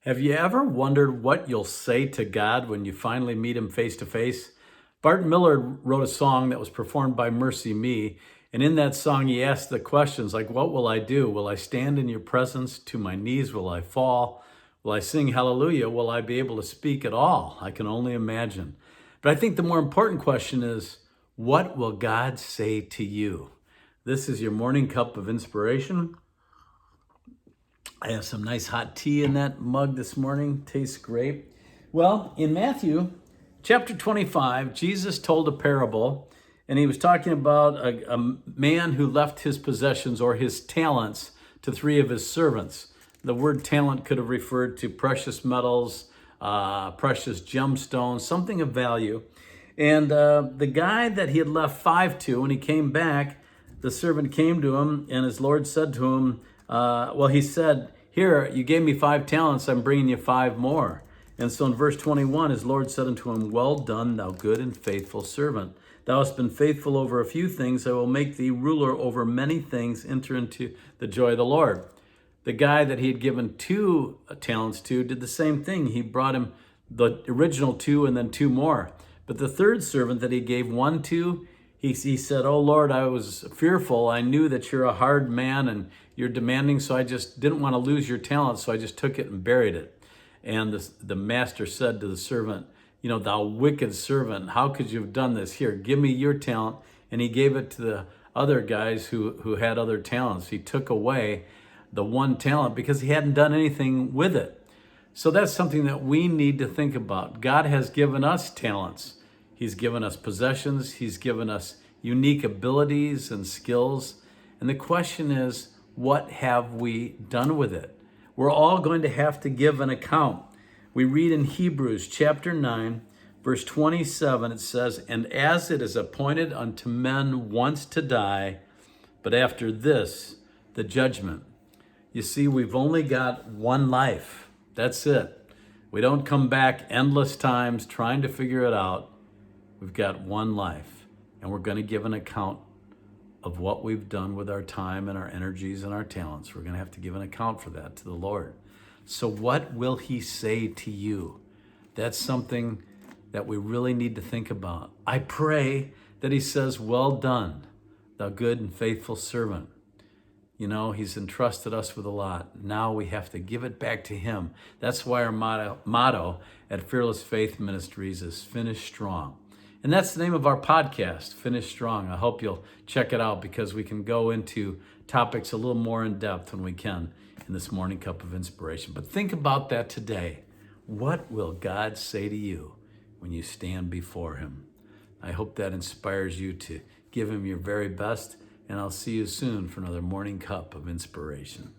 Have you ever wondered what you'll say to God when you finally meet him face to face? Barton Miller wrote a song that was performed by Mercy Me, and in that song he asked the questions like, what will I do? Will I stand in your presence? To my knees will I fall? Will I sing hallelujah? Will I be able to speak at all? I can only imagine. But I think the more important question is, what will God say to you? This is your morning cup of inspiration. I have some nice hot tea in that mug this morning. Tastes great. Well, in Matthew chapter 25, Jesus told a parable, and he was talking about a man who left his possessions or his talents to three of his servants. The word talent could have referred to precious metals, precious gemstones, something of value. And the guy that he had left five to, when he came back, the servant came to him, and his Lord said to him, he said, here, you gave me 5 talents, I'm bringing you 5 more. And so in verse 21, his Lord said unto him, well done, thou good and faithful servant. Thou hast been faithful over a few things, I will make thee ruler over many things. Enter into the joy of the Lord. The guy that he had given 2 talents to did the same thing. He brought him the original 2 and then 2 more. But the third servant that he gave 1 to, he said, oh Lord, I was fearful. I knew that you're a hard man and you're demanding, so I just didn't want to lose your talent, so I just took it and buried it. And the master said to the servant, thou wicked servant, how could you have done this? Here, give me your talent. And he gave it to the other guys who had other talents. He took away the 1 talent because he hadn't done anything with it. So that's something that we need to think about. God has given us talents. He's given us possessions. He's given us unique abilities and skills. And the question is, what have we done with it? We're all going to have to give an account. We read in Hebrews chapter 9, verse 27, it says, and as it is appointed unto men once to die, but after this, the judgment. You see, we've only got one life. That's it. We don't come back endless times trying to figure it out. We've got one life, and we're going to give an account of what we've done with our time and our energies and our talents. We're going to have to give an account for that to the Lord. So what will he say to you? That's something that we really need to think about. I pray that he says, well done, thou good and faithful servant. He's entrusted us with a lot. Now we have to give it back to him. That's why our motto at Fearless Faith Ministries is finish strong. And that's the name of our podcast, Finish Strong. I hope you'll check it out because we can go into topics a little more in depth when we can in this morning cup of inspiration. But think about that today. What will God say to you when you stand before him? I hope that inspires you to give him your very best, and I'll see you soon for another morning cup of inspiration.